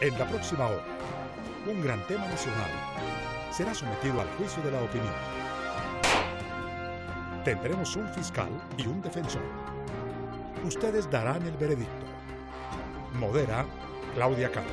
En la próxima hora, un gran tema nacional será sometido al juicio de la opinión. Tendremos un fiscal y un defensor. Ustedes darán el veredicto. Modera Claudia Cano.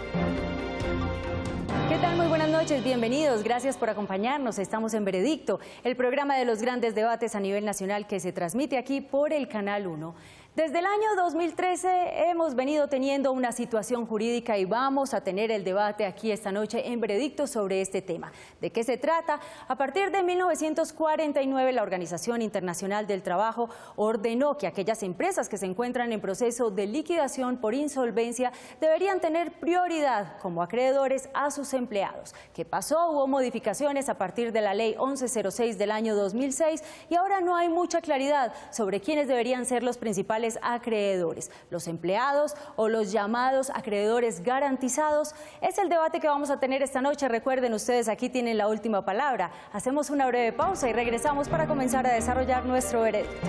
¿Qué tal? Muy buenas noches, bienvenidos, gracias por acompañarnos. Estamos en Veredicto, el programa de los grandes debates a nivel nacional que se transmite aquí por el Canal 1. Desde el año 2013 hemos venido teniendo una situación jurídica y vamos a tener el debate aquí esta noche en Veredicto sobre este tema. ¿De qué se trata? A partir de 1949, la Organización Internacional del Trabajo ordenó que aquellas empresas que se encuentran en proceso de liquidación por insolvencia deberían tener prioridad como acreedores a sus empleados. ¿Qué pasó? Hubo modificaciones a partir de la Ley 1106 del año 2006 y ahora no hay mucha claridad sobre quiénes deberían ser los principales acreedores, los empleados o los llamados acreedores garantizados. Es el debate que vamos a tener esta noche. Recuerden, ustedes aquí tienen la última palabra. Hacemos una breve pausa y regresamos para comenzar a desarrollar nuestro veredicto.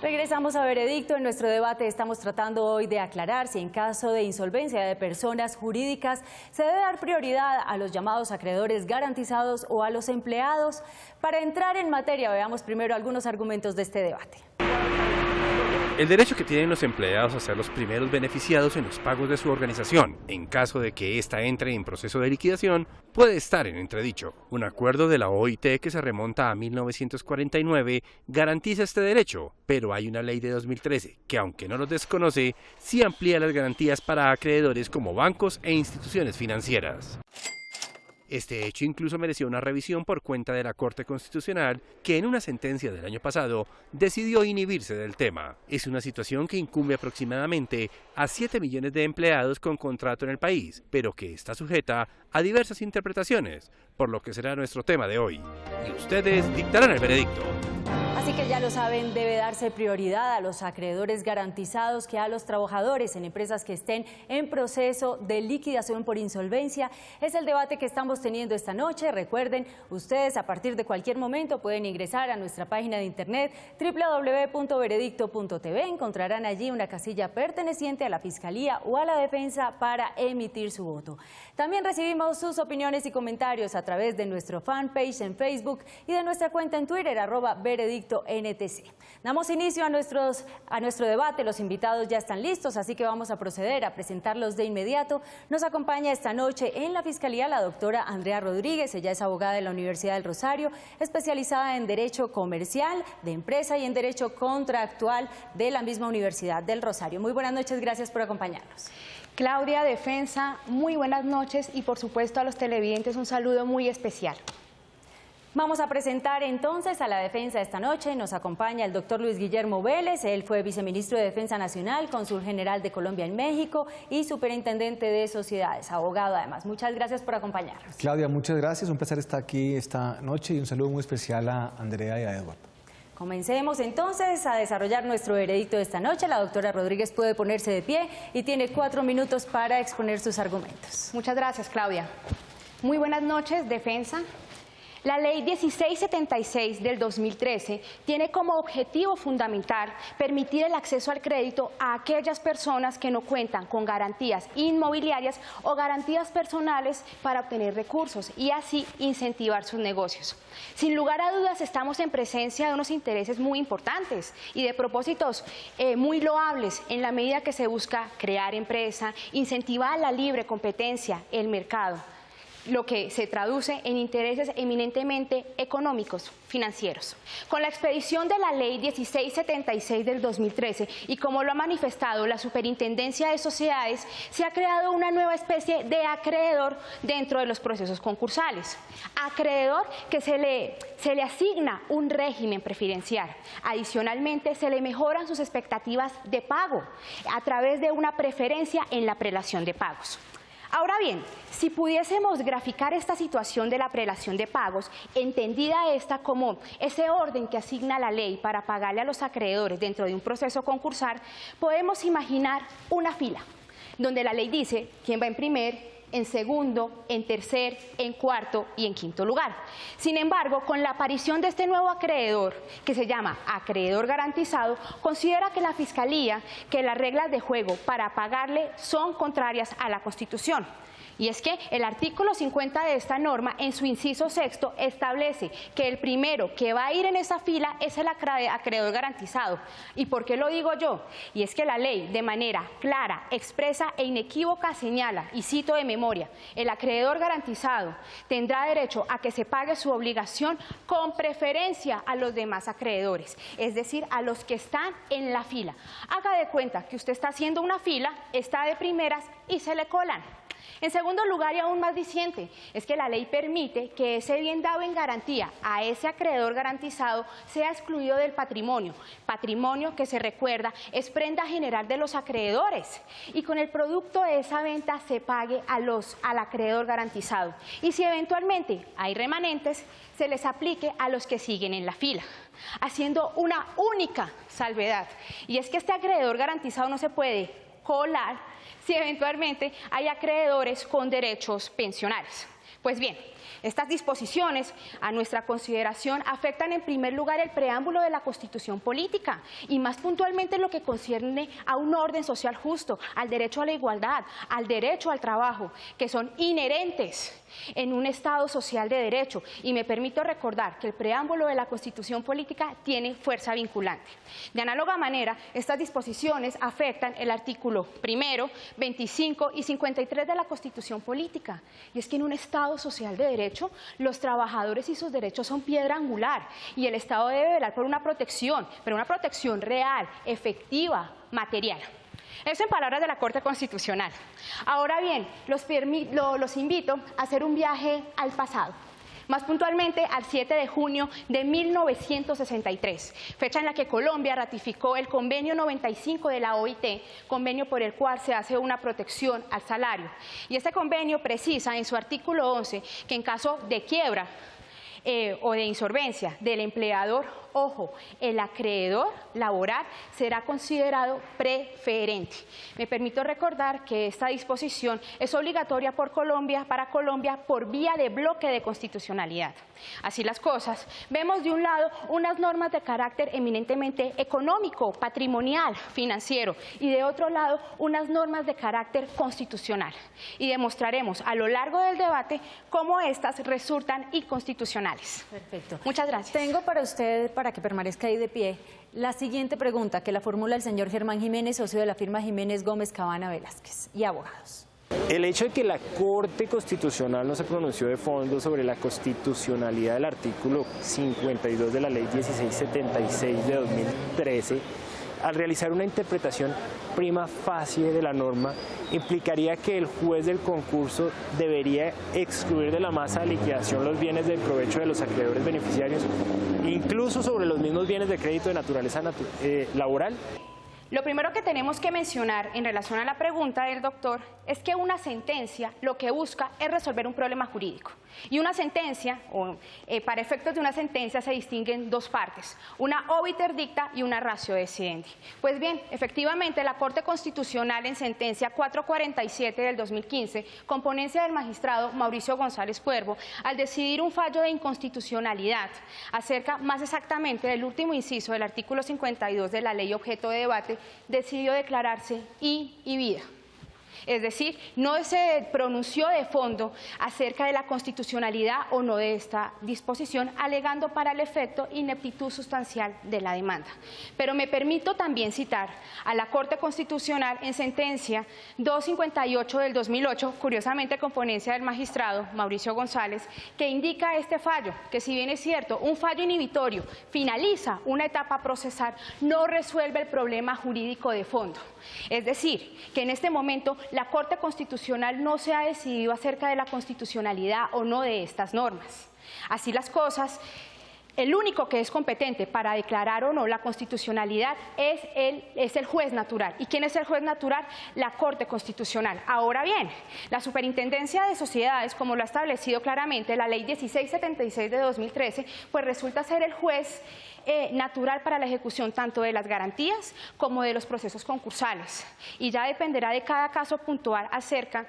Regresamos a Veredicto. En nuestro debate estamos tratando hoy de aclarar si en caso de insolvencia de personas jurídicas se debe dar prioridad a los llamados acreedores garantizados o a los empleados. Para entrar en materia, veamos primero algunos argumentos de este debate. El derecho que tienen los empleados a ser los primeros beneficiados en los pagos de su organización, en caso de que ésta entre en proceso de liquidación, puede estar en entredicho. Un acuerdo de la OIT que se remonta a 1949 garantiza este derecho, pero hay una ley de 2013 que, aunque no los desconoce, sí amplía las garantías para acreedores como bancos e instituciones financieras. Este hecho incluso mereció una revisión por cuenta de la Corte Constitucional, que en una sentencia del año pasado decidió inhibirse del tema. Es una situación que incumbe aproximadamente a 7 millones de empleados con contrato en el país, pero que está sujeta a diversas interpretaciones, por lo que será nuestro tema de hoy. Y ustedes dictarán el veredicto. Así que ya lo saben, debe darse prioridad a los acreedores garantizados que a los trabajadores en empresas que estén en proceso de liquidación por insolvencia. Es el debate que estamos teniendo esta noche. Recuerden, ustedes a partir de cualquier momento pueden ingresar a nuestra página de internet www.veredicto.tv. Encontrarán allí una casilla perteneciente a la Fiscalía o a la Defensa para emitir su voto. También recibimos sus opiniones y comentarios a través de nuestro fanpage en Facebook y de nuestra cuenta en Twitter, @veredicto NTC. Damos inicio a nuestro debate. Los invitados ya están listos, así que vamos a proceder a presentarlos de inmediato. Nos acompaña esta noche en la Fiscalía la doctora Andrea Rodríguez. Ella es abogada de la Universidad del Rosario, especializada en Derecho Comercial, de Empresa y en Derecho Contractual de la misma Universidad del Rosario. Muy buenas noches, gracias por acompañarnos. Claudia, Defensa, muy buenas noches y por supuesto a los televidentes un saludo muy especial. Vamos a presentar entonces a la defensa esta noche. Nos acompaña el doctor Luis Guillermo Vélez. Él fue viceministro de Defensa Nacional, cónsul general de Colombia en México y superintendente de sociedades, abogado además. Muchas gracias por acompañarnos. Claudia, muchas gracias. Un placer estar aquí esta noche y un saludo muy especial a Andrea y a Eduardo. Comencemos entonces a desarrollar nuestro veredicto de esta noche. La doctora Rodríguez puede ponerse de pie y tiene 4 minutos para exponer sus argumentos. Muchas gracias, Claudia. Muy buenas noches, Defensa. La Ley 1676 del 2013 tiene como objetivo fundamental permitir el acceso al crédito a aquellas personas que no cuentan con garantías inmobiliarias o garantías personales para obtener recursos y así incentivar sus negocios. Sin lugar a dudas, estamos en presencia de unos intereses muy importantes y de propósitos muy loables en la medida que se busca crear empresa, incentivar la libre competencia, el mercado, lo que se traduce en intereses eminentemente económicos, financieros. Con la expedición de la Ley 1676 del 2013 y como lo ha manifestado la Superintendencia de Sociedades, se ha creado una nueva especie de acreedor dentro de los procesos concursales. Acreedor que se le asigna un régimen preferencial. Adicionalmente, se le mejoran sus expectativas de pago a través de una preferencia en la prelación de pagos. Ahora bien, si pudiésemos graficar esta situación de la prelación de pagos, entendida esta como ese orden que asigna la ley para pagarle a los acreedores dentro de un proceso concursal, podemos imaginar una fila, donde la ley dice quién va en primer, en segundo, en tercer, en cuarto y en quinto lugar. Sin embargo, con la aparición de este nuevo acreedor, que se llama acreedor garantizado, considera que la Fiscalía que las reglas de juego para pagarle son contrarias a la Constitución. Y es que el artículo 50 de esta norma, en su inciso sexto, establece que el primero que va a ir en esa fila es el acreedor garantizado. ¿Y por qué lo digo yo? Y es que la ley, de manera clara, expresa e inequívoca, señala, y cito de memoria, el acreedor garantizado tendrá derecho a que se pague su obligación con preferencia a los demás acreedores, es decir, a los que están en la fila. Haga de cuenta que usted está haciendo una fila, está de primeras y se le colan. En segundo lugar, y aún más diciente, es que la ley permite que ese bien dado en garantía a ese acreedor garantizado sea excluido del patrimonio. Patrimonio que, se recuerda, es prenda general de los acreedores, y con el producto de esa venta se pague al acreedor garantizado. Y si eventualmente hay remanentes, se les aplique a los que siguen en la fila, haciendo una única salvedad. Y es que este acreedor garantizado no se puede colar si eventualmente hay acreedores con derechos pensionales. Pues bien, estas disposiciones, a nuestra consideración, afectan en primer lugar el preámbulo de la Constitución política y más puntualmente lo que concierne a un orden social justo, al derecho a la igualdad, al derecho al trabajo, que son inherentes en un Estado social de derecho. Y me permito recordar que el preámbulo de la Constitución política tiene fuerza vinculante. De análoga manera, estas disposiciones afectan el artículo 1, 25 y 53 de la Constitución política. Y es que en un Estado social de derecho, los trabajadores y sus derechos son piedra angular y el Estado debe velar por una protección, pero una protección real, efectiva, material. Eso en palabras de la Corte Constitucional. Ahora bien, los invito a hacer un viaje al pasado, más puntualmente al 7 de junio de 1963, fecha en la que Colombia ratificó el Convenio 95 de la OIT, convenio por el cual se hace una protección al salario. Y este convenio precisa en su artículo 11 que en caso de quiebra o de insolvencia del empleador, ojo, el acreedor laboral será considerado preferente. Me permito recordar que esta disposición es obligatoria para Colombia por vía de bloque de constitucionalidad. Así las cosas, vemos de un lado unas normas de carácter eminentemente económico, patrimonial, financiero, y de otro lado unas normas de carácter constitucional. Y demostraremos a lo largo del debate cómo estas resultan inconstitucionales. Perfecto. Muchas gracias. Tengo para usted, para que permanezca ahí de pie, la siguiente pregunta que la formula el señor Germán Jiménez, socio de la firma Jiménez Gómez Cabana Velázquez y abogados. El hecho de que la Corte Constitucional no se pronunció de fondo sobre la constitucionalidad del artículo 52 de la Ley 1676 de 2013, al realizar una interpretación prima facie de la norma, implicaría que el juez del concurso debería excluir de la masa de liquidación los bienes de provecho de los acreedores beneficiarios, incluso sobre los mismos bienes de crédito de naturaleza laboral. Lo primero que tenemos que mencionar en relación a la pregunta del doctor es que una sentencia lo que busca es resolver un problema jurídico. Y una sentencia, para efectos de una sentencia, se distinguen dos partes, una obiter dicta y una ratio decidendi. Pues bien, efectivamente, la Corte Constitucional en sentencia 447 del 2015, con ponencia del magistrado Mauricio González Cuervo, al decidir un fallo de inconstitucionalidad acerca más exactamente del último inciso del artículo 52 de la ley objeto de debate, decidió declararse inhibida. Es decir, no se pronunció de fondo acerca de la constitucionalidad o no de esta disposición, alegando para el efecto ineptitud sustancial de la demanda. Pero me permito también citar a la Corte Constitucional en sentencia 258 del 2008, curiosamente con ponencia del magistrado Mauricio González, que indica este fallo, que si bien es cierto, un fallo inhibitorio finaliza una etapa procesal, no resuelve el problema jurídico de fondo. Es decir, que en este momento la Corte Constitucional no se ha decidido acerca de la constitucionalidad o no de estas normas. Así las cosas, el único que es competente para declarar o no la constitucionalidad es el juez natural. ¿Y quién es el juez natural? La Corte Constitucional. Ahora bien, la Superintendencia de Sociedades, como lo ha establecido claramente la Ley 1676 de 2013, pues resulta ser el juez natural para la ejecución tanto de las garantías como de los procesos concursales. Y ya dependerá de cada caso puntual acerca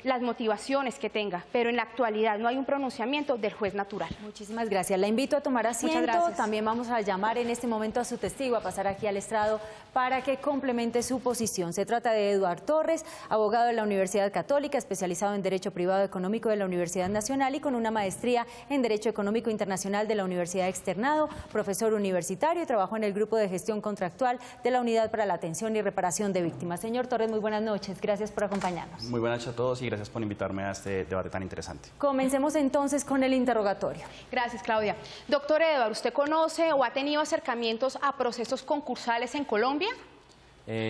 las motivaciones que tenga, pero en la actualidad no hay un pronunciamiento del juez natural. Muchísimas gracias. La invito a tomar asiento. Muchas gracias. También vamos a llamar en este momento a su testigo, a pasar aquí al estrado para que complemente su posición. Se trata de Eduardo Torres, abogado de la Universidad Católica, especializado en Derecho Privado Económico de la Universidad Nacional y con una maestría en Derecho Económico Internacional de la Universidad Externado, profesor universitario y trabajó en el Grupo de Gestión Contractual de la Unidad para la Atención y Reparación de Víctimas. Señor Torres, muy buenas noches. Gracias por acompañarnos. Muy buenas noches a todos y gracias por invitarme a este debate tan interesante. Comencemos entonces con el interrogatorio. Gracias, Claudia. Doctor Eduardo, ¿usted conoce o ha tenido acercamientos a procesos concursales en Colombia?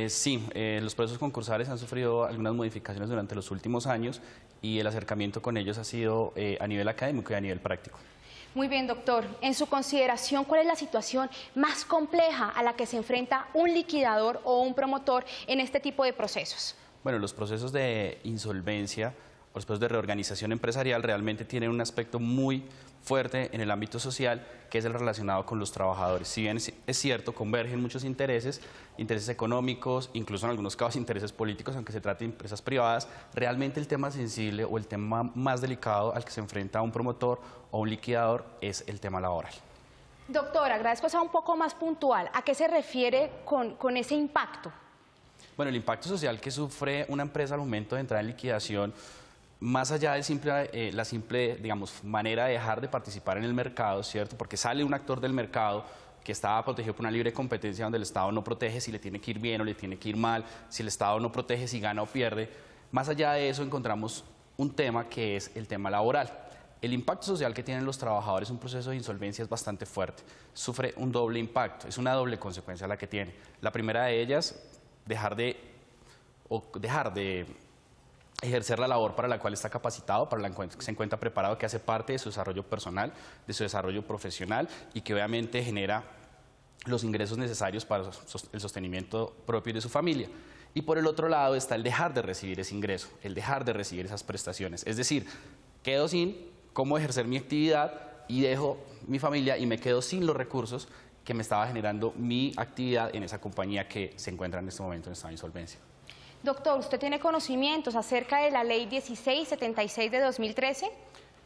Sí, los procesos concursales han sufrido algunas modificaciones durante los últimos años y el acercamiento con ellos ha sido a nivel académico y a nivel práctico. Muy bien, doctor. En su consideración, ¿cuál es la situación más compleja a la que se enfrenta un liquidador o un promotor en este tipo de procesos? Bueno, los procesos de insolvencia o los procesos de reorganización empresarial realmente tienen un aspecto muy fuerte en el ámbito social, que es el relacionado con los trabajadores. Si bien es cierto, convergen muchos intereses económicos, incluso en algunos casos intereses políticos, aunque se trate de empresas privadas, realmente el tema sensible o el tema más delicado al que se enfrenta un promotor o un liquidador es el tema laboral. Doctor, agradezco sea un poco más puntual. ¿A qué se refiere con ese impacto? Bueno, el impacto social que sufre una empresa al momento de entrar en liquidación, más allá de la simple, digamos, manera de dejar de participar en el mercado, ¿cierto? Porque sale un actor del mercado que está protegido por una libre competencia donde el Estado no protege si le tiene que ir bien o le tiene que ir mal, si el Estado no protege si gana o pierde. Más allá de eso encontramos un tema que es el tema laboral. El impacto social que tienen los trabajadores en un proceso de insolvencia es bastante fuerte. Sufre un doble impacto, es una doble consecuencia la que tiene. La primera de ellas, dejar de ejercer la labor para la cual está capacitado, para la que se encuentra preparado, que hace parte de su desarrollo personal, de su desarrollo profesional y que obviamente genera los ingresos necesarios para el sostenimiento propio de su familia. Y por el otro lado está el dejar de recibir ese ingreso, el dejar de recibir esas prestaciones. Es decir, quedo sin cómo ejercer mi actividad y dejo mi familia y me quedo sin los recursos que me estaba generando mi actividad en esa compañía que se encuentra en este momento en estado de insolvencia. Doctor, ¿usted tiene conocimientos acerca de la Ley 1676 de 2013?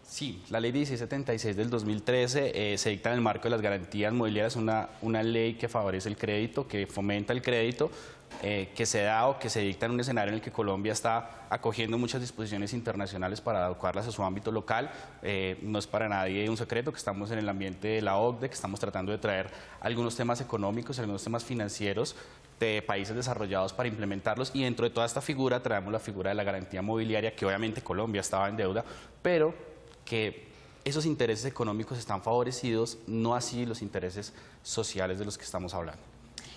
Sí, la Ley 1676 del 2013 se dicta en el marco de las garantías mobiliarias, una ley que favorece el crédito, que fomenta el crédito, que se da o que se dicta en un escenario en el que Colombia está acogiendo muchas disposiciones internacionales para adecuarlas a su ámbito local. No es para nadie un secreto que estamos en el ambiente de la OCDE, que estamos tratando de traer algunos temas económicos, algunos temas financieros de países desarrollados para implementarlos, y dentro de toda esta figura traemos la figura de la garantía mobiliaria, que obviamente Colombia estaba en deuda, pero que esos intereses económicos están favorecidos, no así los intereses sociales de los que estamos hablando.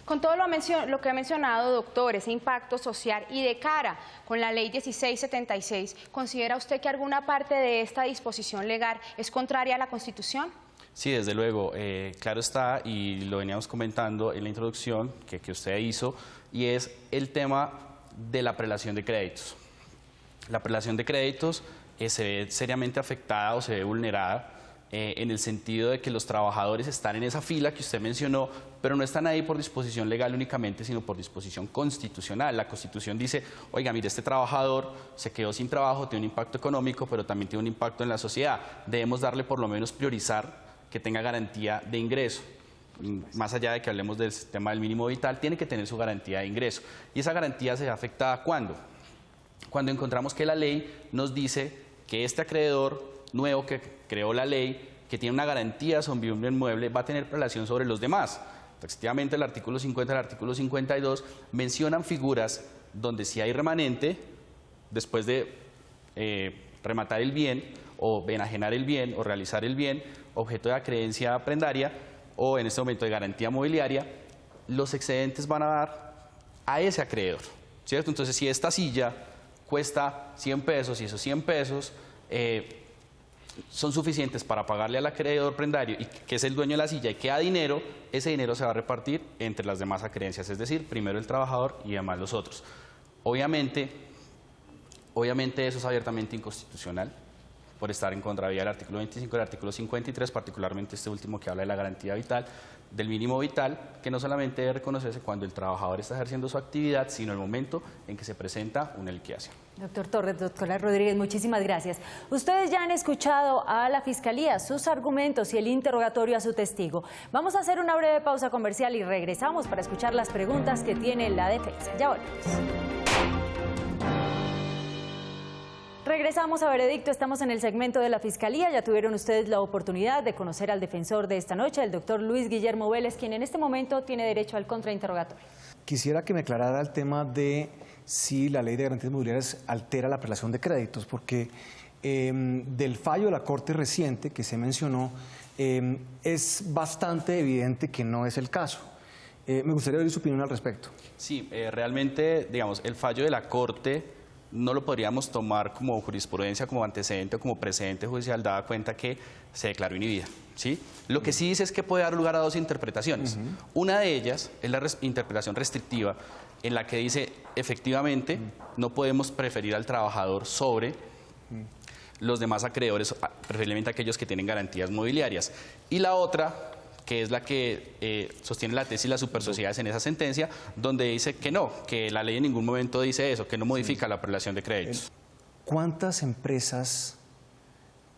Con todo lo que ha mencionado, doctor, ese impacto social y de cara con la Ley 1676, ¿considera usted que alguna parte de esta disposición legal es contraria a la Constitución? Sí, desde luego, claro está, y lo veníamos comentando en la introducción que usted hizo, y es el tema de la prelación de créditos. La prelación de créditos se ve seriamente afectada o se ve vulnerada en el sentido de que los trabajadores están en esa fila que usted mencionó, pero no están ahí por disposición legal únicamente, sino por disposición constitucional. La Constitución dice, oiga, mire, este trabajador se quedó sin trabajo, tiene un impacto económico, pero también tiene un impacto en la sociedad. Debemos darle por lo menos priorizar que tenga garantía de ingreso. Más allá de que hablemos del sistema del mínimo vital, tiene que tener su garantía de ingreso. Y esa garantía se ve afectada ¿cuándo? Cuando encontramos que la ley nos dice que este acreedor nuevo que creó la ley, que tiene una garantía sobre un inmueble, va a tener prelación sobre los demás. Efectivamente, el artículo 50 y el artículo 52 mencionan figuras donde si hay remanente, después de rematar el bien, o enajenar el bien, o realizar el bien, objeto de acreencia prendaria, o en este momento de garantía mobiliaria, los excedentes van a dar a ese acreedor, ¿cierto? Entonces, si esta silla cuesta 100 pesos y esos 100 pesos son suficientes para pagarle al acreedor prendario, y que es el dueño de la silla, y queda dinero, ese dinero se va a repartir entre las demás acreencias, es decir, primero el trabajador y además los otros. Obviamente eso es abiertamente inconstitucional, por estar en contravía del artículo 25 y del artículo 53, particularmente este último que habla de la garantía vital, del mínimo vital, que no solamente debe reconocerse cuando el trabajador está ejerciendo su actividad, sino el momento en que se presenta una liquidación. Doctor Torres, doctora Rodríguez, muchísimas gracias. Ustedes ya han escuchado a la Fiscalía, sus argumentos y el interrogatorio a su testigo. Vamos a hacer una breve pausa comercial y regresamos para escuchar las preguntas que tiene la defensa. Ya volvemos. Regresamos a Veredicto, estamos en el segmento de la Fiscalía. Ya tuvieron ustedes la oportunidad de conocer al defensor de esta noche, el doctor Luis Guillermo Vélez, quien en este momento tiene derecho al contrainterrogatorio. Quisiera que me aclarara el tema de si la ley de garantías mobiliarias altera la prelación de créditos, porque del fallo de la Corte reciente que se mencionó, es bastante evidente que no es el caso. Me gustaría oír su opinión al respecto. Sí, realmente, digamos, el fallo de la Corte no lo podríamos tomar como jurisprudencia, como antecedente o como precedente judicial, dada cuenta que se declaró inhibida, ¿sí? Lo que sí dice es que puede dar lugar a dos interpretaciones. Una de ellas es la interpretación restrictiva, en la que dice, efectivamente, no podemos preferir al trabajador sobre los demás acreedores, preferiblemente aquellos que tienen garantías mobiliarias. Y la otra, que es la que sostiene la tesis y las supersociedades en esa sentencia, donde dice que no, que la ley en ningún momento dice eso, que no modifica la prelación de créditos. ¿Cuántas empresas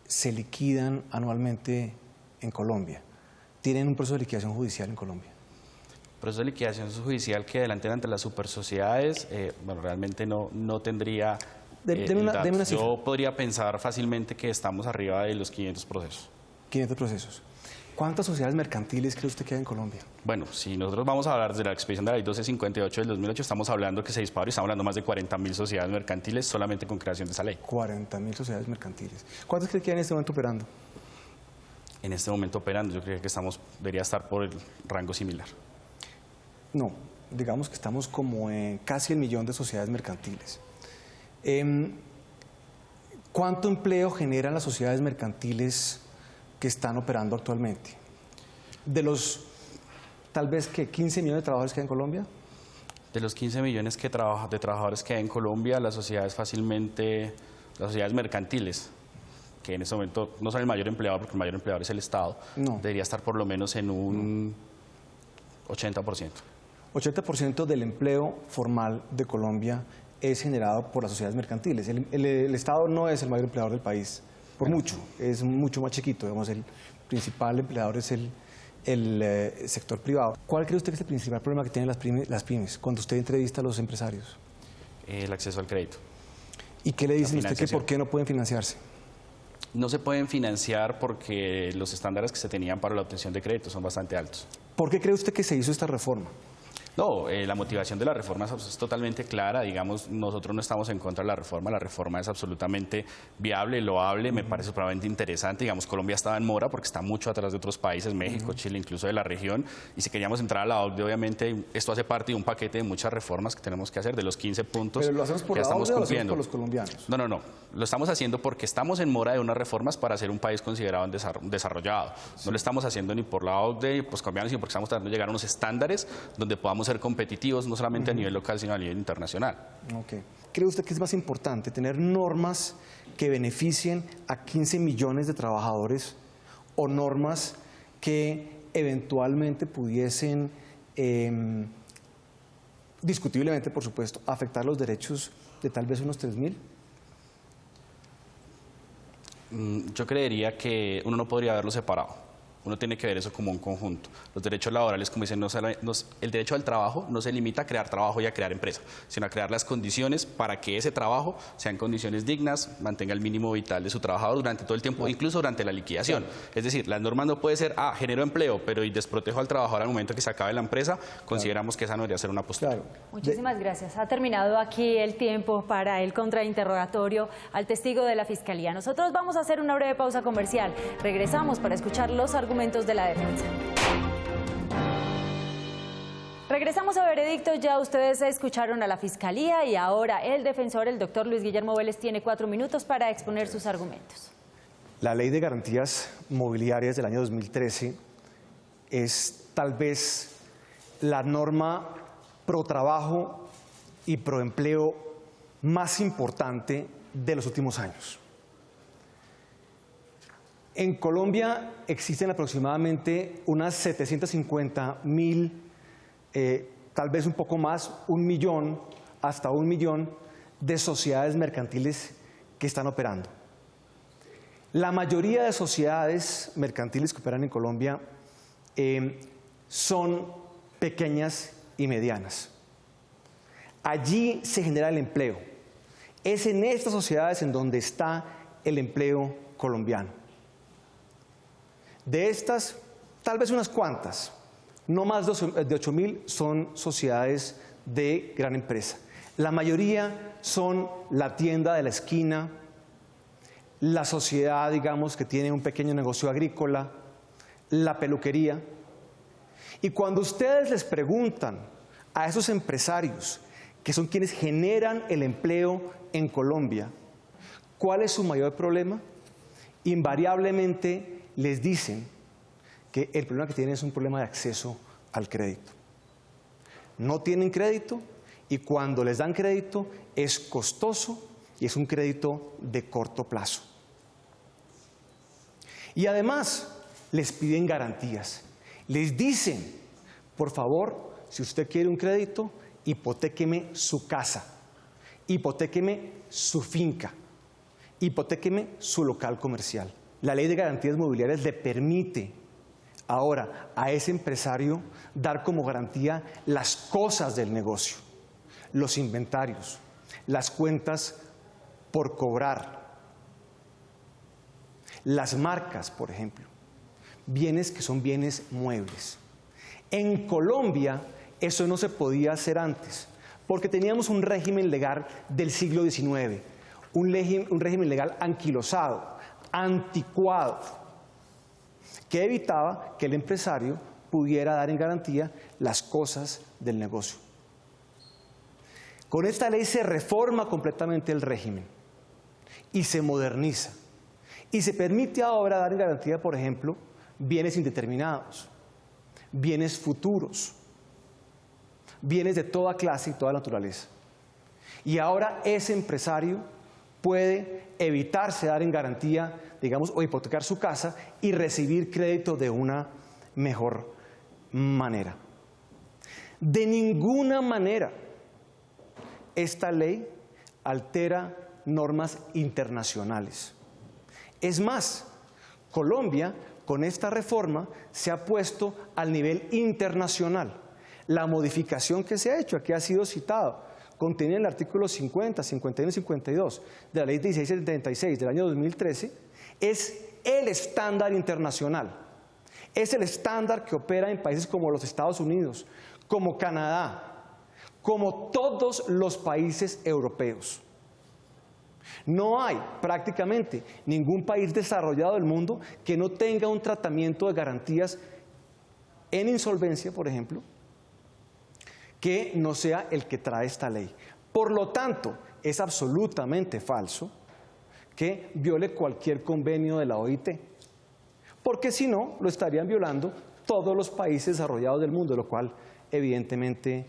se liquidan anualmente en Colombia? ¿Tienen un proceso de liquidación judicial en Colombia? Proceso de liquidación judicial que adelanten ante las supersociedades, bueno, realmente no tendría Deme una cifra. Yo podría pensar fácilmente que estamos arriba de los 500 procesos. 500 procesos. ¿Cuántas sociedades mercantiles cree usted que hay en Colombia? Bueno, si nosotros vamos a hablar de la expedición de la ley 1258 del 2008, estamos hablando que se disparó y estamos hablando más de 40.000 sociedades mercantiles solamente con creación de esa ley. 40.000 sociedades mercantiles. ¿Cuántas cree que hay en este momento operando? En este momento operando, yo creo que debería estar por el rango similar. No, digamos que estamos como en casi 1 millón de sociedades mercantiles. ¿Cuánto empleo generan las sociedades mercantiles que están operando actualmente? De los, tal vez, que 15 millones de trabajadores que hay en Colombia. De los 15 millones de trabajadores que hay en Colombia, las sociedades mercantiles, que en este momento no son el mayor empleador, porque el mayor empleador es el Estado, debería estar por lo menos en un 80%. 80% del empleo formal de Colombia es generado por las sociedades mercantiles. El Estado no es el mayor empleador del país, por mucho, es mucho más chiquito. Digamos, el principal empleador es el sector privado. ¿Cuál cree usted que es el principal problema que tienen las pymes cuando usted entrevista a los empresarios? El acceso al crédito. ¿Y qué le dicen usted que por qué no pueden financiarse? No se pueden financiar porque los estándares que se tenían para la obtención de créditos son bastante altos. ¿Por qué cree usted que se hizo esta reforma? No, la motivación de la reforma es totalmente clara. Digamos, nosotros no estamos en contra de la reforma es absolutamente viable, loable, me parece supremamente interesante. Digamos, Colombia estaba en mora porque está mucho atrás de otros países, México, Chile, incluso de la región, y si queríamos entrar a la OCDE, obviamente esto hace parte de un paquete de muchas reformas que tenemos que hacer, de los 15 puntos. ¿Pero lo hacemos por que la estamos OCDE cumpliendo. o lo hacemos por los colombianos? No, lo estamos haciendo porque estamos en mora de unas reformas para ser un país considerado desarrollado. Sí. No lo estamos haciendo ni por la OCDE, pues colombianos, sino porque estamos tratando de llegar a unos estándares donde podamos ser competitivos, no solamente a nivel local, sino a nivel internacional. Okay. ¿Cree usted que es más importante tener normas que beneficien a 15 millones de trabajadores o normas que eventualmente pudiesen, discutiblemente por supuesto, afectar los derechos de tal vez unos 3.000? Yo creería que uno no podría verlo separado. Uno tiene que ver eso como un conjunto. Los derechos laborales, como dicen, el derecho al trabajo no se limita a crear trabajo y a crear empresa, sino a crear las condiciones para que ese trabajo sean condiciones dignas, mantenga el mínimo vital de su trabajador durante todo el tiempo, incluso durante la liquidación. Es decir, las normas no pueden ser, genero empleo, pero y desprotejo al trabajador al momento que se acabe la empresa. Consideramos que esa no debería ser una postura. Muchísimas gracias. Ha terminado aquí el tiempo para el contrainterrogatorio al testigo de la Fiscalía. Nosotros vamos a hacer una breve pausa comercial. Regresamos para escuchar los argumentos de la defensa. Regresamos a Veredicto, ya ustedes escucharon a la Fiscalía y ahora el defensor, el doctor Luis Guillermo Vélez, tiene 4 minutos para exponer sus argumentos. La Ley de Garantías Mobiliarias del año 2013 es tal vez la norma pro trabajo y pro empleo más importante de los últimos años. En Colombia existen aproximadamente unas 750.000, tal vez un poco más, 1 millón, hasta 1 millón de sociedades mercantiles que están operando. La mayoría de sociedades mercantiles que operan en Colombia son pequeñas y medianas. Allí se genera el empleo. Es en estas sociedades en donde está el empleo colombiano. De estas, tal vez unas cuantas, no más de 8.000 son sociedades de gran empresa. La mayoría son la tienda de la esquina, la sociedad, digamos, que tiene un pequeño negocio agrícola, la peluquería. Y cuando ustedes les preguntan a esos empresarios, que son quienes generan el empleo en Colombia, ¿cuál es su mayor problema? Invariablemente les dicen que el problema que tienen es un problema de acceso al crédito. No tienen crédito y cuando les dan crédito es costoso y es un crédito de corto plazo. Y además les piden garantías. Les dicen, por favor, si usted quiere un crédito, hipotéqueme su casa, hipotéqueme su finca, hipotéqueme su local comercial. La ley de garantías mobiliarias le permite ahora a ese empresario dar como garantía las cosas del negocio, los inventarios, las cuentas por cobrar, las marcas, por ejemplo, bienes que son bienes muebles. En Colombia eso no se podía hacer antes, porque teníamos un régimen legal del siglo XIX, un régimen legal anquilosado, anticuado, que evitaba que el empresario pudiera dar en garantía las cosas del negocio. Con esta ley se reforma completamente el régimen y se moderniza y se permite ahora dar en garantía, por ejemplo, bienes indeterminados, bienes futuros, bienes de toda clase y toda naturaleza. Y ahora ese empresario puede evitarse dar en garantía, digamos, o hipotecar su casa y recibir crédito de una mejor manera. De ninguna manera esta ley altera normas internacionales. Es más, Colombia con esta reforma se ha puesto al nivel internacional. La modificación que se ha hecho, aquí ha sido citado, contenida en el artículo 50, 51 y 52 de la ley 1676 del año 2013, es el estándar internacional. Es el estándar que opera en países como los Estados Unidos, como Canadá, como todos los países europeos. No hay prácticamente ningún país desarrollado del mundo que no tenga un tratamiento de garantías en insolvencia, por ejemplo, que no sea el que trae esta ley. Por lo tanto, es absolutamente falso que viole cualquier convenio de la OIT, porque si no, lo estarían violando todos los países desarrollados del mundo, lo cual evidentemente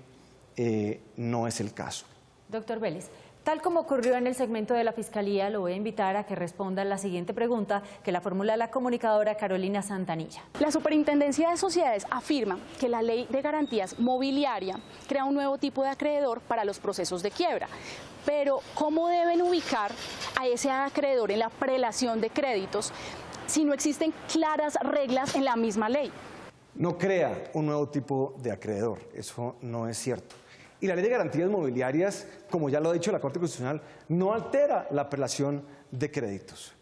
no es el caso. Doctor Vélez, tal como ocurrió en el segmento de la Fiscalía, lo voy a invitar a que responda la siguiente pregunta que la formula la comunicadora Carolina Santanilla. La Superintendencia de Sociedades afirma que la Ley de Garantías Mobiliaria crea un nuevo tipo de acreedor para los procesos de quiebra. Pero, ¿cómo deben ubicar a ese acreedor en la prelación de créditos si no existen claras reglas en la misma ley? No crea un nuevo tipo de acreedor, eso no es cierto. Y la Ley de Garantías Mobiliarias, como ya lo ha dicho la Corte Constitucional, no altera la prelación de créditos.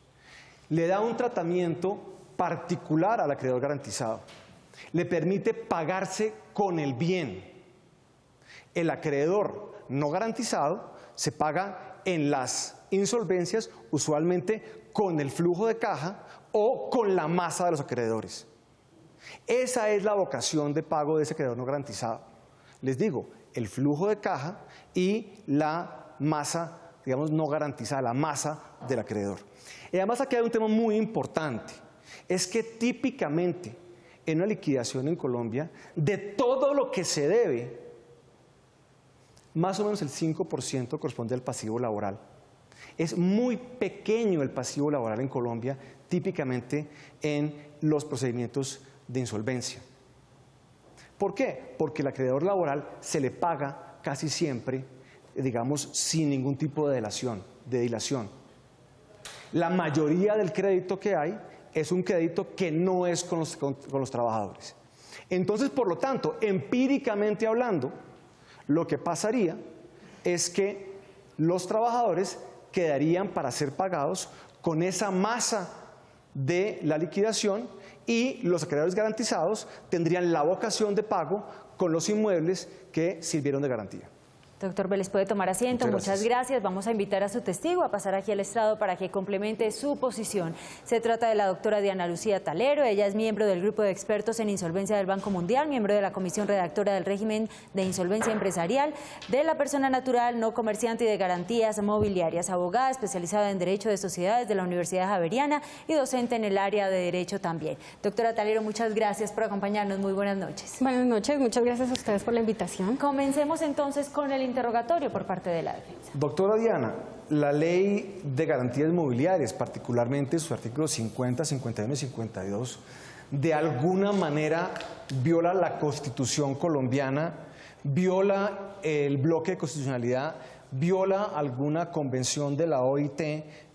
Le da un tratamiento particular al acreedor garantizado. Le permite pagarse con el bien. El acreedor no garantizado se paga en las insolvencias, usualmente con el flujo de caja o con la masa de los acreedores. Esa es la vocación de pago de ese acreedor no garantizado. Les digo, el flujo de caja y la masa, digamos, no garantizada, la masa del acreedor. Y además aquí hay un tema muy importante, es que típicamente en una liquidación en Colombia, de todo lo que se debe, más o menos el 5% corresponde al pasivo laboral. Es muy pequeño el pasivo laboral en Colombia, típicamente en los procedimientos de insolvencia. ¿Por qué? Porque el acreedor laboral se le paga casi siempre, digamos, sin ningún tipo de dilación. La mayoría del crédito que hay es un crédito que no es con los trabajadores. Entonces, por lo tanto, empíricamente hablando, lo que pasaría es que los trabajadores quedarían para ser pagados con esa masa de la liquidación y los acreedores garantizados tendrían la vocación de pago con los inmuebles que sirvieron de garantía. Doctor Vélez, puede tomar asiento. Muchas gracias. Vamos a invitar a su testigo a pasar aquí al estrado para que complemente su posición. Se trata de la doctora Diana Lucía Talero. Ella es miembro del grupo de expertos en insolvencia del Banco Mundial, miembro de la comisión redactora del régimen de insolvencia empresarial, de la persona natural, no comerciante y de garantías mobiliarias, abogada especializada en Derecho de Sociedades de la Universidad Javeriana y docente en el área de Derecho también. Doctora Talero, muchas gracias por acompañarnos. Muy buenas noches. Buenas noches, muchas gracias a ustedes por la invitación. Comencemos entonces con el interrogatorio por parte de la defensa. Doctora Diana, la Ley de Garantías Mobiliarias, particularmente sus artículos 50, 51 y 52, de alguna manera viola la Constitución colombiana, viola el bloque de constitucionalidad, viola alguna convención de la OIT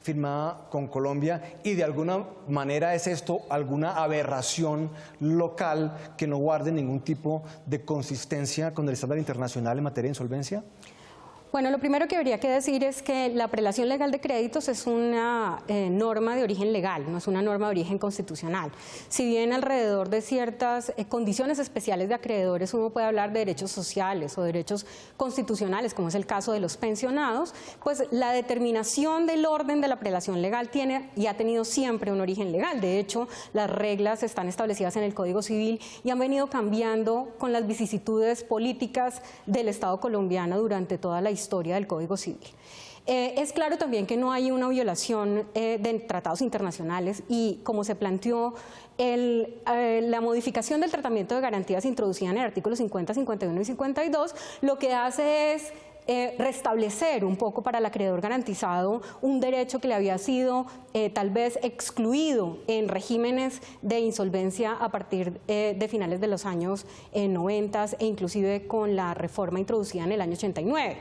firmada con Colombia y de alguna manera es esto alguna aberración local que no guarde ningún tipo de consistencia con el estándar internacional en materia de insolvencia. Bueno, lo primero que habría que decir es que la prelación legal de créditos es una norma de origen legal, no es una norma de origen constitucional. Si bien alrededor de ciertas condiciones especiales de acreedores uno puede hablar de derechos sociales o derechos constitucionales, como es el caso de los pensionados, pues la determinación del orden de la prelación legal tiene y ha tenido siempre un origen legal. De hecho, las reglas están establecidas en el Código Civil y han venido cambiando con las vicisitudes políticas del Estado colombiano durante toda la historia del Código Civil. Es claro también que no hay una violación de tratados internacionales y como se planteó la modificación del tratamiento de garantías introducida en el artículo 50, 51 y 52, lo que hace es restablecer un poco para el acreedor garantizado un derecho que le había sido tal vez excluido en regímenes de insolvencia a partir de finales de los años 90 e inclusive con la reforma introducida en el año 89.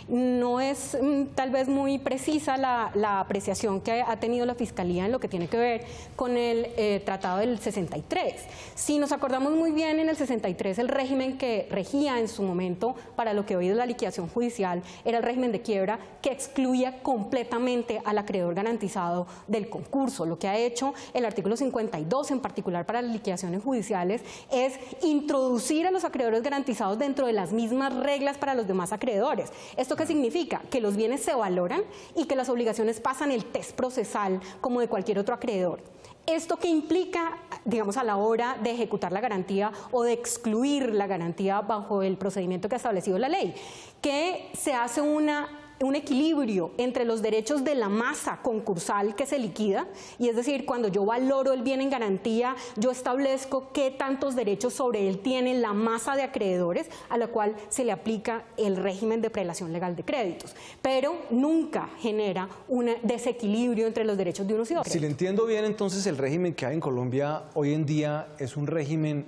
No es tal vez muy precisa la apreciación que ha tenido la Fiscalía en lo que tiene que ver con el Tratado del 63. Si nos acordamos muy bien, en el 63 el régimen que regía en su momento para lo que hoy es la liquidación judicial era el régimen de quiebra que excluía completamente al acreedor garantizado del concurso. Lo que ha hecho el artículo 52, en particular para las liquidaciones judiciales, es introducir a los acreedores garantizados dentro de las mismas reglas para los demás acreedores. ¿Esto qué significa? Que los bienes se valoran y que las obligaciones pasan el test procesal como de cualquier otro acreedor. ¿Esto qué implica, digamos, a la hora de ejecutar la garantía o de excluir la garantía bajo el procedimiento que ha establecido la ley? Que se hace un equilibrio entre los derechos de la masa concursal que se liquida, y es decir, cuando yo valoro el bien en garantía, yo establezco qué tantos derechos sobre él tiene la masa de acreedores a la cual se le aplica el régimen de prelación legal de créditos, pero nunca genera un desequilibrio entre los derechos de unos y otros. Si le entiendo bien, entonces el régimen que hay en Colombia hoy en día es un régimen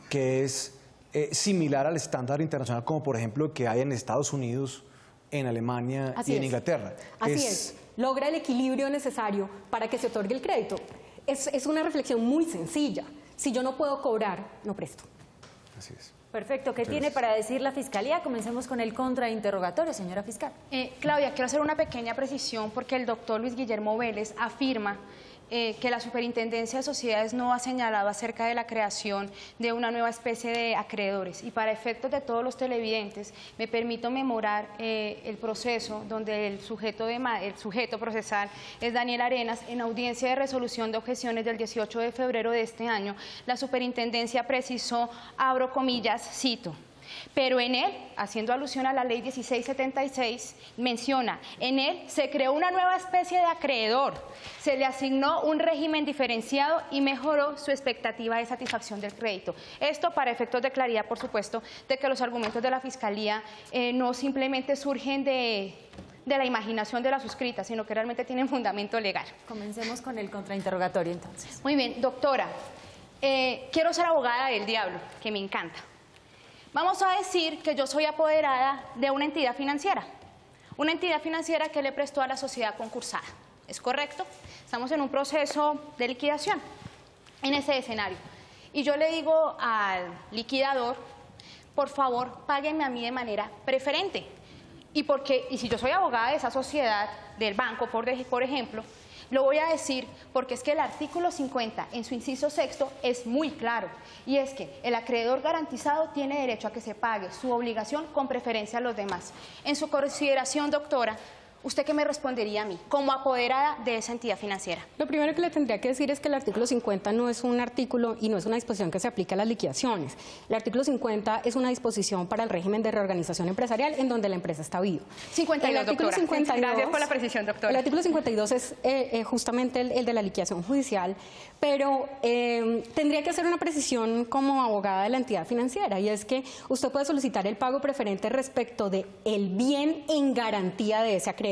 que es similar al estándar internacional, como por ejemplo el que hay en Estados Unidos, en Alemania y en Inglaterra. Así es, logra el equilibrio necesario para que se otorgue el crédito. Es una reflexión muy sencilla. Si yo no puedo cobrar, no presto. Así es. Perfecto. ¿Qué tiene para decir la Fiscalía? Comencemos con el contrainterrogatorio, señora fiscal. Claudia, quiero hacer una pequeña precisión porque el doctor Luis Guillermo Vélez afirma que la Superintendencia de Sociedades no ha señalado acerca de la creación de una nueva especie de acreedores. Y para efectos de todos los televidentes, me permito memorar el proceso donde el sujeto procesal es Daniel Arenas. En audiencia de resolución de objeciones del 18 de febrero de este año, la Superintendencia precisó, abro comillas, cito: pero en él, haciendo alusión a la ley 1676, menciona, en él se creó una nueva especie de acreedor, se le asignó un régimen diferenciado y mejoró su expectativa de satisfacción del crédito. Esto para efectos de claridad, por supuesto, de que los argumentos de la Fiscalía no simplemente surgen de de la imaginación de la suscrita, sino que realmente tienen fundamento legal. Comencemos con el contrainterrogatorio entonces. Muy bien, doctora, quiero ser abogada del diablo, que me encanta. Vamos a decir que yo soy apoderada de una entidad financiera que le prestó a la sociedad concursada. ¿Es correcto? Estamos en un proceso de liquidación en ese escenario. Y yo le digo al liquidador, por favor, páguenme a mí de manera preferente. Y si yo soy abogada de esa sociedad, del banco, por ejemplo, lo voy a decir porque es que el artículo 50, en su inciso sexto, es muy claro. Y es que el acreedor garantizado tiene derecho a que se pague su obligación con preferencia a los demás. En su consideración, doctora, ¿usted qué me respondería a mí, como apoderada de esa entidad financiera? Lo primero que le tendría que decir es que el artículo 50 no es un artículo y no es una disposición que se aplica a las liquidaciones. El artículo 50 es una disposición para el régimen de reorganización empresarial en donde la empresa está viva. 52, el artículo 52, gracias por la precisión, doctora. El artículo 52 es justamente el de la liquidación judicial, pero tendría que hacer una precisión como abogada de la entidad financiera, y es que usted puede solicitar el pago preferente respecto del bien en garantía de ese acreedor,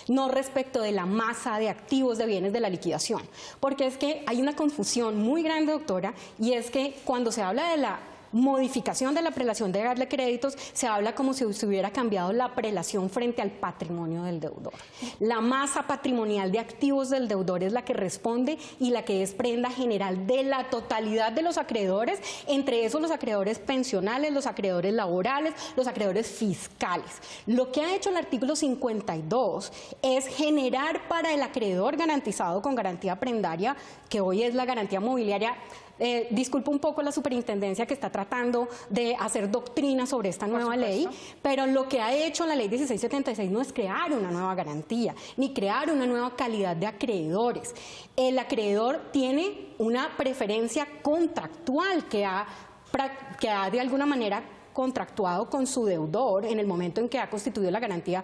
no respecto de la masa de activos de bienes de la liquidación, porque es que hay una confusión muy grande, doctora, y es que cuando se habla de la modificación de la prelación de darle créditos, se habla como si se hubiera cambiado la prelación frente al patrimonio del deudor. La masa patrimonial de activos del deudor es la que responde y la que es prenda general de la totalidad de los acreedores, entre esos los acreedores pensionales, los acreedores laborales, los acreedores fiscales. Lo que ha hecho el artículo 52 es generar para el acreedor garantizado con garantía prendaria, que hoy es la garantía mobiliaria. Disculpo un poco la superintendencia que está tratando de hacer doctrina sobre esta nueva ley, pero lo que ha hecho la ley 1676 no es crear una nueva garantía, ni crear una nueva calidad de acreedores. El acreedor tiene una preferencia contractual que ha de alguna manera contractuado con su deudor en el momento en que ha constituido la garantía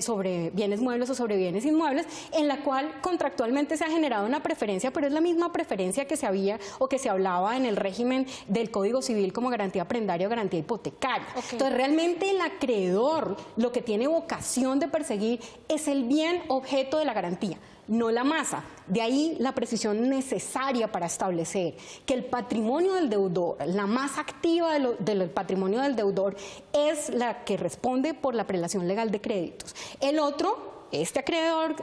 sobre bienes muebles o sobre bienes inmuebles, en la cual contractualmente se ha generado una preferencia, pero es la misma preferencia que se había o que se hablaba en el régimen del Código Civil como garantía prendaria o garantía hipotecaria. Entonces, realmente el acreedor lo que tiene vocación de perseguir es el bien objeto de la garantía, no la masa. De ahí la precisión necesaria para establecer que el patrimonio del deudor, la masa activa del patrimonio del deudor, es la que responde por la prelación legal de créditos. El otro, este acreedor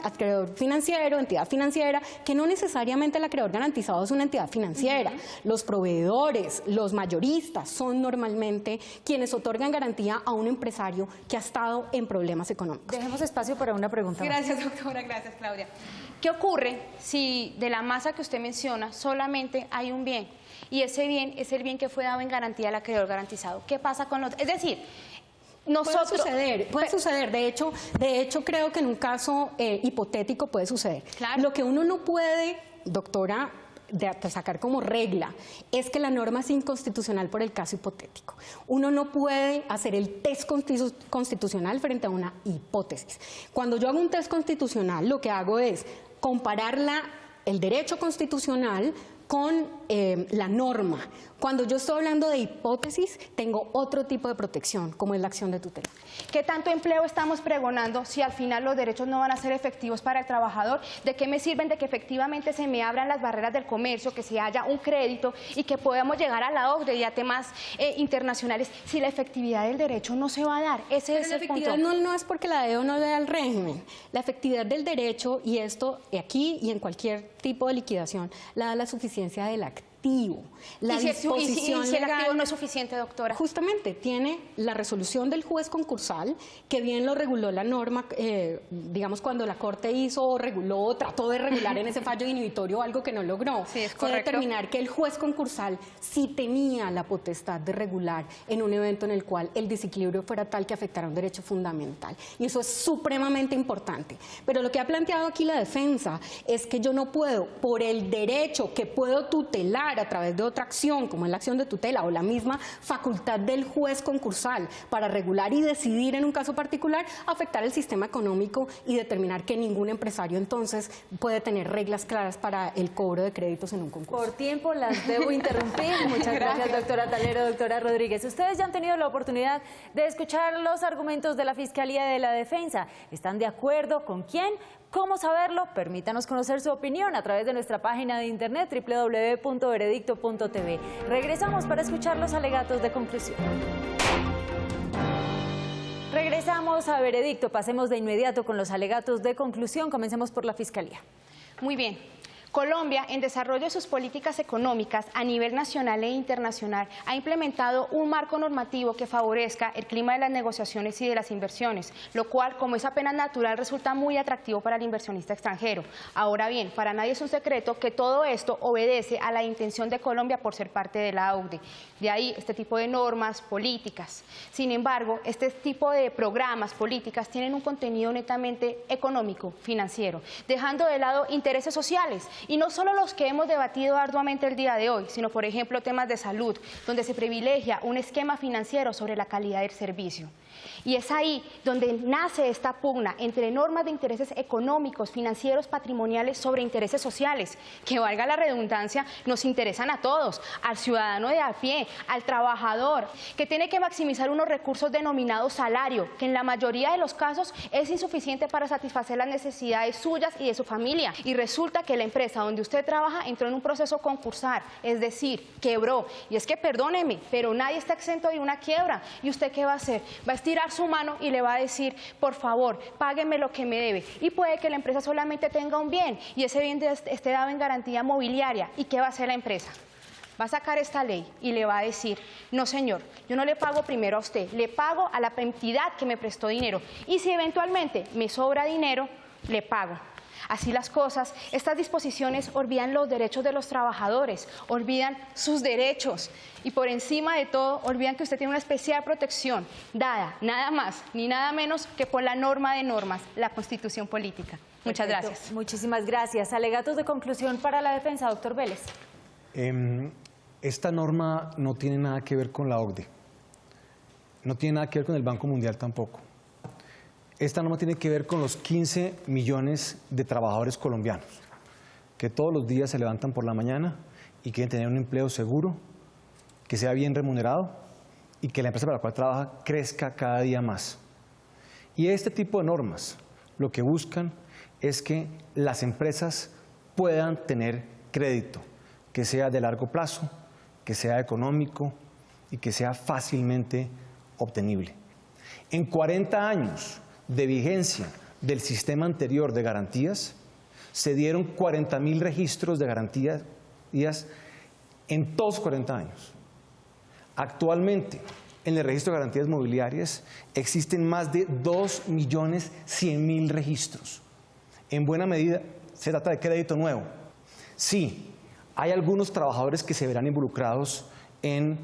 financiero, entidad financiera, que no necesariamente el acreedor garantizado es una entidad financiera. Los proveedores, los mayoristas son normalmente quienes otorgan garantía a un empresario que ha estado en problemas económicos. Dejemos espacio para una pregunta. Gracias, doctora. Gracias, Claudia. ¿Qué ocurre si de la masa que usted menciona solamente hay un bien y ese bien es el bien que fue dado en garantía al acreedor garantizado? ¿Qué pasa con los...? Es decir, nosotros... Puede suceder. De hecho, creo que en un caso hipotético puede suceder. Claro. Lo que uno no puede, doctora, de sacar como regla es que la norma es inconstitucional por el caso hipotético. Uno no puede hacer el test constitucional frente a una hipótesis. Cuando yo hago un test constitucional, lo que hago es comparar el derecho constitucional con la norma. Cuando yo estoy hablando de hipótesis, tengo otro tipo de protección, como es la acción de tutela. ¿Qué tanto empleo estamos pregonando si al final los derechos no van a ser efectivos para el trabajador? ¿De qué me sirven de que efectivamente se me abran las barreras del comercio, que se haya un crédito y que podamos llegar a la OCDE y a temas internacionales si la efectividad del derecho no se va a dar? Ese es el punto. No es porque la DEO no le da el régimen. La efectividad del derecho, y esto aquí y en cualquier tipo de liquidación, la da la suficiencia del activo. La disposición si el activo no es suficiente, doctora. Justamente, tiene la resolución del juez concursal, que bien lo reguló la norma, digamos, cuando la Corte hizo o reguló o trató de regular en ese fallo inhibitorio algo que no logró. Sí, es fue correcto. determinar que el juez concursal sí tenía la potestad de regular en un evento en el cual el desequilibrio fuera tal que afectara un derecho fundamental. Y eso es supremamente importante. Pero lo que ha planteado aquí la defensa es que yo no puedo, por el derecho que puedo tutelar usar a través de otra acción, como es la acción de tutela o la misma facultad del juez concursal para regular y decidir en un caso particular, afectar el sistema económico y determinar que ningún empresario entonces puede tener reglas claras para el cobro de créditos en un concurso. Por tiempo las debo interrumpir. Muchas gracias, doctora Talero, doctora Rodríguez. Ustedes ya han tenido la oportunidad de escuchar los argumentos de la Fiscalía de la Defensa. ¿Están de acuerdo con quién? ¿Cómo saberlo? Permítanos conocer su opinión a través de nuestra página de internet www.veredicto.tv. Regresamos para escuchar los alegatos de conclusión. Regresamos a Veredicto. Pasemos de inmediato con los alegatos de conclusión. Comencemos por la Fiscalía. Muy bien. Colombia, en desarrollo de sus políticas económicas a nivel nacional e internacional, ha implementado un marco normativo que favorezca el clima de las negociaciones y de las inversiones, lo cual, como es apenas natural, resulta muy atractivo para el inversionista extranjero. Ahora bien, para nadie es un secreto que todo esto obedece a la intención de Colombia por ser parte de la OCDE. De ahí este tipo de normas políticas. Sin embargo, este tipo de programas, políticas, tienen un contenido netamente económico, financiero, dejando de lado intereses sociales. Y no solo los que hemos debatido arduamente el día de hoy, sino, por ejemplo, temas de salud, donde se privilegia un esquema financiero sobre la calidad del servicio. Y es ahí donde nace esta pugna entre normas de intereses económicos, financieros, patrimoniales sobre intereses sociales, que, valga la redundancia, nos interesan a todos, al ciudadano de a pie, al trabajador, que tiene que maximizar unos recursos denominados salario, que en la mayoría de los casos es insuficiente para satisfacer las necesidades suyas y de su familia. Y resulta que la empresa donde usted trabaja entró en un proceso concursal, es decir, quebró. Y es que, perdóneme, pero nadie está exento de una quiebra. ¿Y usted qué va a hacer? Va a estirar su mano y le va a decir, por favor, págueme lo que me debe. Y puede que la empresa solamente tenga un bien y ese bien esté dado en garantía mobiliaria. ¿Y qué va a hacer la empresa? Va a sacar esta ley y le va a decir, no señor, yo no le pago primero a usted, le pago a la entidad que me prestó dinero. Y si eventualmente me sobra dinero, le pago. Así las cosas, estas disposiciones olvidan los derechos de los trabajadores, olvidan sus derechos y por encima de todo olvidan que usted tiene una especial protección dada nada más ni nada menos que por la norma de normas, la Constitución Política. Muchas gracias. Muchísimas gracias. Alegatos de conclusión para la defensa, doctor Vélez. Esta norma no tiene nada que ver con la OCDE, no tiene nada que ver con el Banco Mundial tampoco. Esta norma tiene que ver con los 15 millones de trabajadores colombianos que todos los días se levantan por la mañana y quieren tener un empleo seguro, que sea bien remunerado y que la empresa para la cual trabaja crezca cada día más. Y este tipo de normas lo que buscan es que las empresas puedan tener crédito, que sea de largo plazo, que sea económico y que sea fácilmente obtenible. En 40 años de vigencia del sistema anterior de garantías, se dieron 40.000 registros de garantías en todos 40 años. Actualmente, en el registro de garantías mobiliarias existen más de 2.100.000 registros. En buena medida se trata de crédito nuevo. Sí, hay algunos trabajadores que se verán involucrados en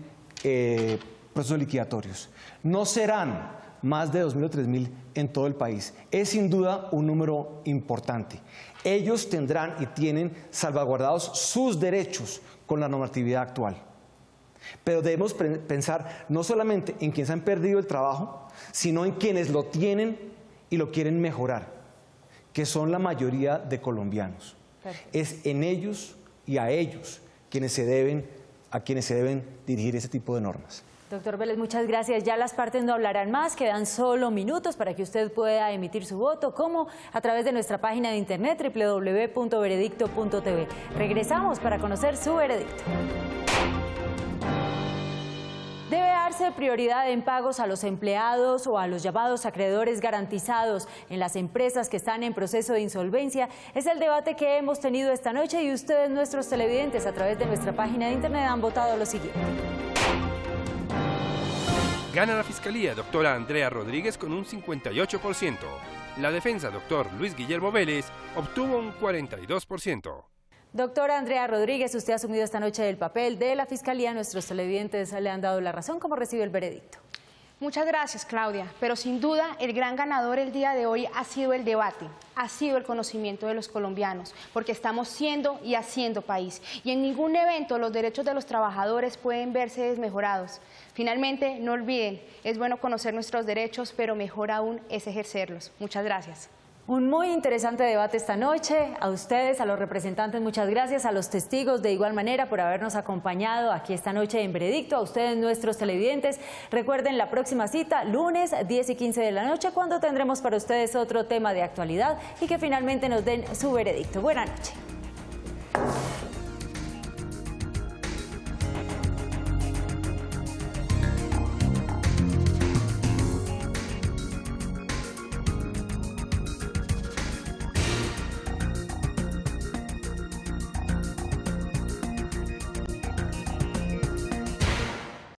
procesos liquidatorios. No serán más de 2.000 o 3.000 en todo el país. Es sin duda un número importante. Ellos tendrán y tienen salvaguardados sus derechos con la normatividad actual. Pero debemos pensar no solamente en quienes han perdido el trabajo, sino en quienes lo tienen y lo quieren mejorar, que son la mayoría de colombianos. Perfecto. Es en ellos y a ellos a quienes se deben dirigir ese tipo de normas. Doctor Vélez, muchas gracias. Ya las partes no hablarán más, quedan solo minutos para que usted pueda emitir su voto, como a través de nuestra página de internet www.veredicto.tv. Regresamos para conocer su veredicto. ¿Debe darse prioridad en pagos a los empleados o a los llamados acreedores garantizados en las empresas que están en proceso de insolvencia? Es el debate que hemos tenido esta noche y ustedes, nuestros televidentes, a través de nuestra página de internet han votado lo siguiente. Gana la Fiscalía, doctora Andrea Rodríguez, con un 58%. La defensa, doctor Luis Guillermo Vélez, obtuvo un 42%. Doctora Andrea Rodríguez, usted ha asumido esta noche el papel de la Fiscalía. Nuestros televidentes le han dado la razón. ¿Cómo recibe el veredicto? Muchas gracias, Claudia, pero sin duda el gran ganador el día de hoy ha sido el debate, ha sido el conocimiento de los colombianos, porque estamos siendo y haciendo país, y en ningún evento los derechos de los trabajadores pueden verse desmejorados. Finalmente, no olviden, es bueno conocer nuestros derechos, pero mejor aún es ejercerlos. Muchas gracias. Un muy interesante debate esta noche. A ustedes, a los representantes, muchas gracias. A los testigos, de igual manera, por habernos acompañado aquí esta noche en Veredicto. A ustedes, nuestros televidentes, recuerden la próxima cita, lunes 10 y 15 de la noche, cuando tendremos para ustedes otro tema de actualidad y que finalmente nos den su veredicto. Buenas noches.